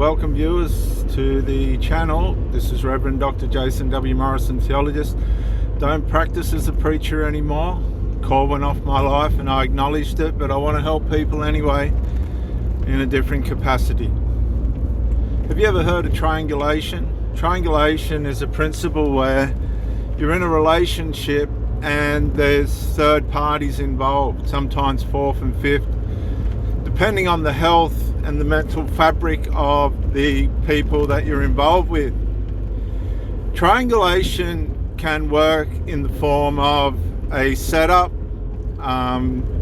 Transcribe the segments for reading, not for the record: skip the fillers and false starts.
Welcome viewers to the channel. This is Reverend Dr. Jason W. Morrison, theologist. Don't practice as a preacher anymore. Call went off my life and I acknowledged it, but I want to help people anyway in a different capacity. Have you ever heard of triangulation? Triangulation is a principle where you're in a relationship and there's third parties involved, sometimes fourth and fifth, depending on the health and the mental fabric of the people that you're involved with. Triangulation can work in the form of a setup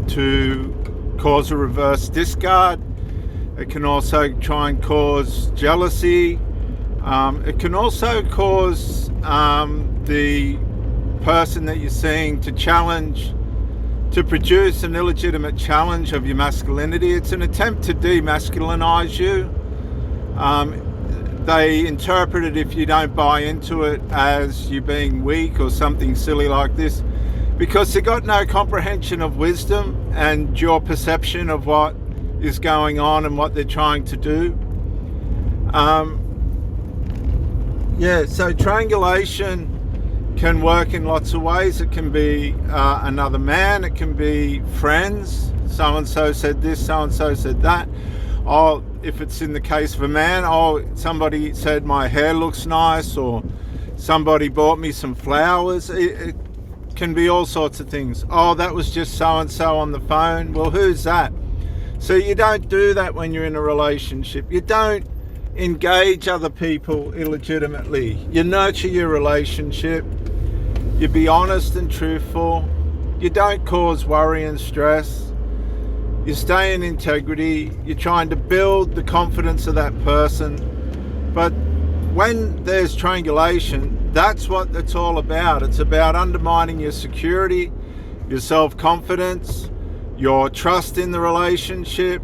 to cause a reverse discard. It can also try and cause jealousy. It can also cause the person that you're seeing to produce an illegitimate challenge of your masculinity. It's an attempt to demasculinize you. They interpret it, if you don't buy into it, as you being weak or something silly like this, because they've got no comprehension of wisdom and your perception of what is going on and what they're trying to do. So triangulation can work in lots of ways. It can be another man, it can be friends. So-and-so said this, so-and-so said that. Or if it's in the case of a man, somebody said my hair looks nice, or somebody bought me some flowers. It can be all sorts of things. Oh, that was just so-and-so on the phone. Well, who's that? So you don't do that when you're in a relationship. You don't engage other people illegitimately. You nurture your relationship. You be honest and truthful. You don't cause worry and stress. You stay in integrity. You're trying to build the confidence of that person. But when there's triangulation, that's what it's all about. It's about undermining your security, your self-confidence, your trust in the relationship.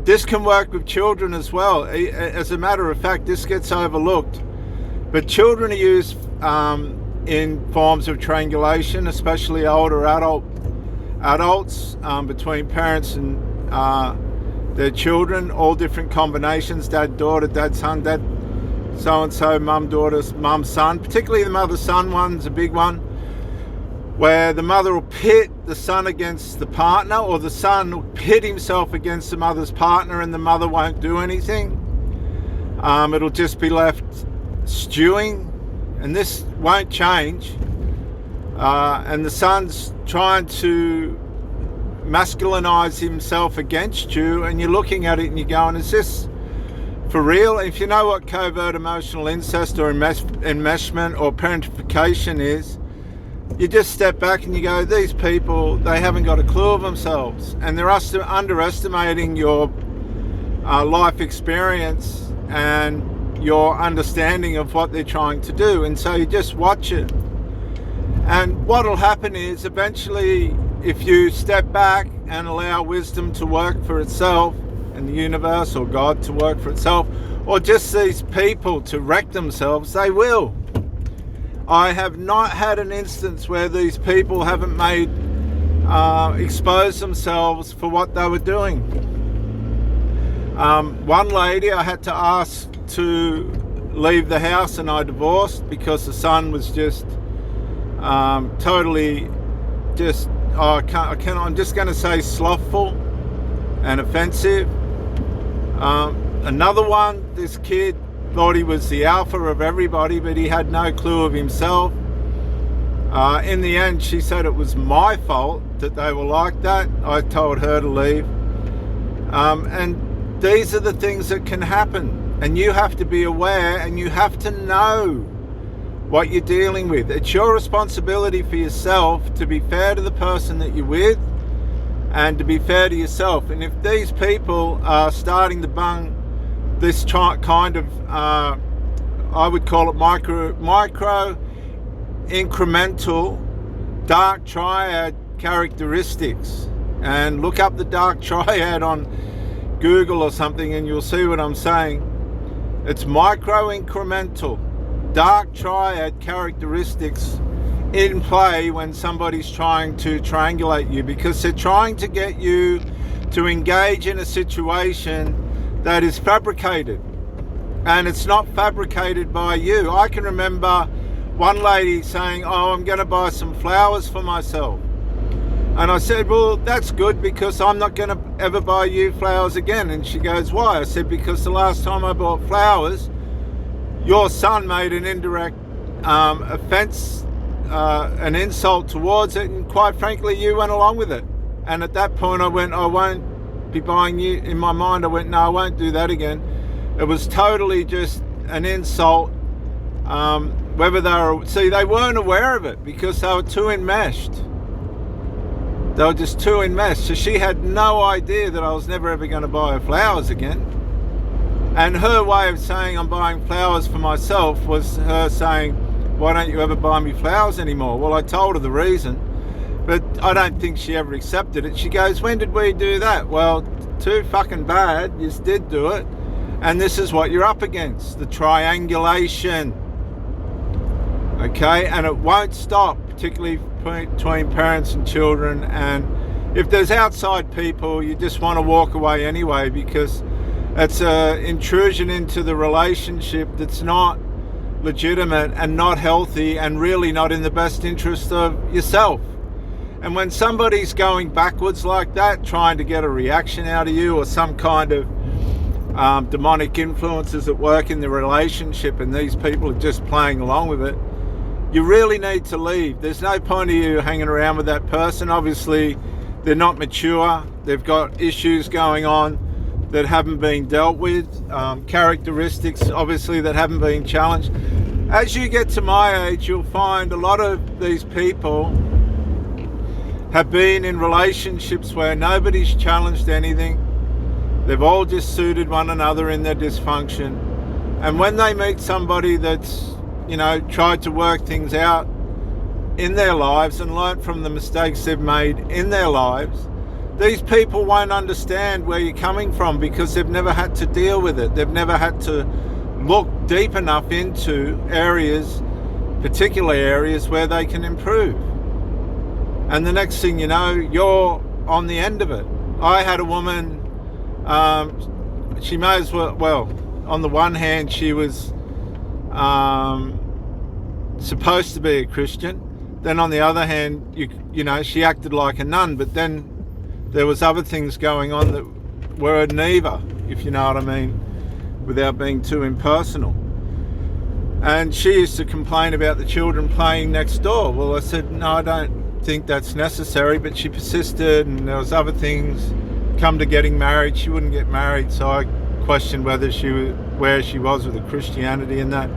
This can work with children as well. As a matter of fact, this gets overlooked. But children are used in forms of triangulation, especially older adults, between parents and their children, all different combinations, dad, daughter, dad, son, dad, so-and-so, mum, daughter, mum, son. Particularly the mother-son one's a big one, where the mother will pit the son against the partner, or the son will pit himself against the mother's partner, and the mother won't do anything. It'll just be left stewing, and this won't change. And the son's trying to masculinize himself against you, and you're looking at it and you're going, is this for real? If you know what covert emotional incest or enmeshment or parentification is, you just step back and you go, these people, they haven't got a clue of themselves, and they're underestimating your life experience and your understanding of what they're trying to do. And so you just watch it. And what'll happen is, eventually, if you step back and allow wisdom to work for itself, and the universe or God to work for itself, or just these people to wreck themselves, they will. I have not had an instance where these people haven't exposed themselves for what they were doing. One lady I had to ask to leave the house, and I divorced because the son was just totally just, I'm just going to say slothful and offensive. Another one, this kid thought he was the alpha of everybody, but he had no clue of himself. In the end, she said it was my fault that they were like that. I told her to leave. And these are the things that can happen. And you have to be aware, and you have to know what you're dealing with. It's your responsibility for yourself to be fair to the person that you're with, and to be fair to yourself. And if these people are starting to bung this kind of, I would call it micro incremental dark triad characteristics, and look up the dark triad on Google or something and you'll see what I'm saying. It's micro incremental dark triad characteristics in play when somebody's trying to triangulate you, because they're trying to get you to engage in a situation that is fabricated. And it's not fabricated by you. I can remember one lady saying, oh, I'm going to buy some flowers for myself. And I said, well, that's good, because I'm not going to ever buy you flowers again. And she goes, why? I said, because the last time I bought flowers, your son made an indirect offense, an insult towards it, and quite frankly, you went along with it. And at that point, I went, I won't be buying you. In my mind, I went, no, I won't do that again. It was totally just an insult. Whether they weren't aware of it because they were too enmeshed. They were just too enmeshed. So she had no idea that I was never ever going to buy her flowers again. And her way of saying I'm buying flowers for myself was her saying, why don't you ever buy me flowers anymore? Well, I told her the reason, but I don't think she ever accepted it. She goes, when did we do that? Well, too fucking bad. You did do it. And this is what you're up against, the triangulation. Okay, and it won't stop, particularly between parents and children. And if there's outside people, you just want to walk away anyway, because it's an intrusion into the relationship that's not legitimate and not healthy and really not in the best interest of yourself. And when somebody's going backwards like that, trying to get a reaction out of you, or some kind of demonic influences at work in the relationship, and these people are just playing along with it, you really need to leave. There's no point of you hanging around with that person. Obviously, they're not mature. They've got issues going on that haven't been dealt with, characteristics, obviously, that haven't been challenged. As you get to my age, you'll find a lot of these people have been in relationships where nobody's challenged anything. They've all just suited one another in their dysfunction. And when they meet somebody that's, tried to work things out in their lives and learnt from the mistakes they've made in their lives, these people won't understand where you're coming from, because they've never had to deal with it. They've never had to look deep enough into areas, particular areas where they can improve. And the next thing you know, you're on the end of it. I had a woman, she may as well, on the one hand, she was supposed to be a Christian. Then on the other hand, she acted like a nun, but then there was other things going on that were neither, if you know what I mean, without being too impersonal. And she used to complain about the children playing next door. Well, I said, no, I don't think that's necessary, but she persisted, and there was other things. Come to getting married, she wouldn't get married, so I questioned where she was with the Christianity and that,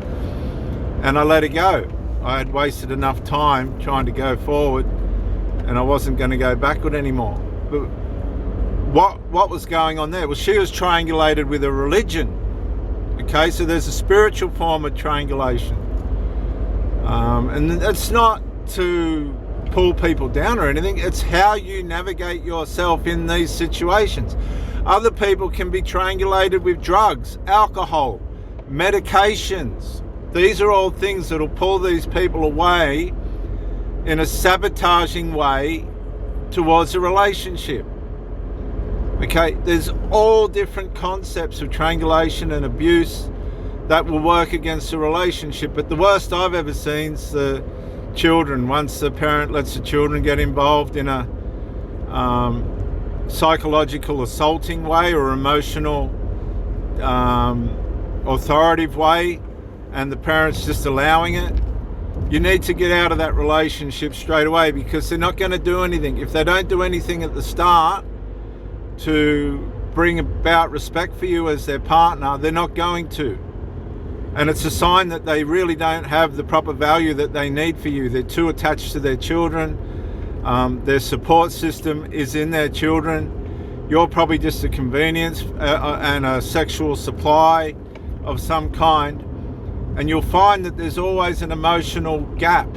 and I let her go. I had wasted enough time trying to go forward, and I wasn't going to go backward anymore. But what was going on there? Well, she was triangulated with a religion. Okay, so there's a spiritual form of triangulation, and it's not to pull people down or anything. It's how you navigate yourself in these situations. Other people can be triangulated with drugs, alcohol, medications. These are all things that will pull these people away in a sabotaging way towards a relationship. Okay, there's all different concepts of triangulation and abuse that will work against a relationship, but the worst I've ever seen is the children. Once the parent lets the children get involved in a psychological assaulting way or emotional authoritative way, and the parent's just allowing it, you need to get out of that relationship straight away, because they're not going to do anything. If they don't do anything at the start to bring about respect for you as their partner, they're not going to. And it's a sign that they really don't have the proper value that they need for you. They're too attached to their children. Their support system is in their children. You're probably just a convenience and a sexual supply of some kind. And you'll find that there's always an emotional gap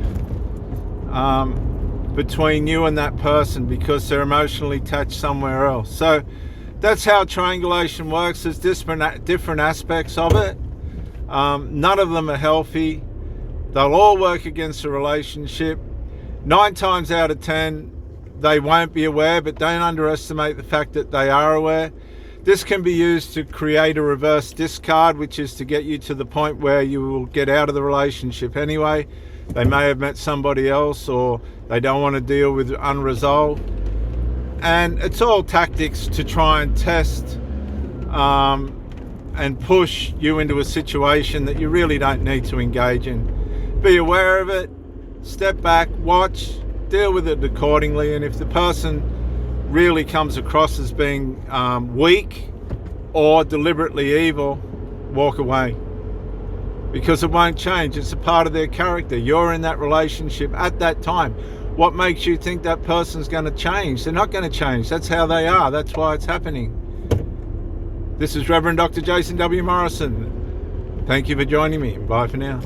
between you and that person, because they're emotionally attached somewhere else. So that's how triangulation works. There's different aspects of it. None of them are healthy. They'll all work against a relationship. 9 times out of 10, they won't be aware, but don't underestimate the fact that they are aware. This can be used to create a reverse discard, which is to get you to the point where you will get out of the relationship anyway. They may have met somebody else, or they don't want to deal with unresolved. And it's all tactics to try and test and push you into a situation that you really don't need to engage in. Be aware of it, step back, watch, deal with it accordingly. And if the person really comes across as being weak or deliberately evil, walk away, because it won't change. It's a part of their character. You're in that relationship at that time. What makes you think that person's going to change? They're not going to change. That's how they are. That's why it's happening. This is Reverend Dr. Jason W. Morrison. Thank you for joining me. Bye for now.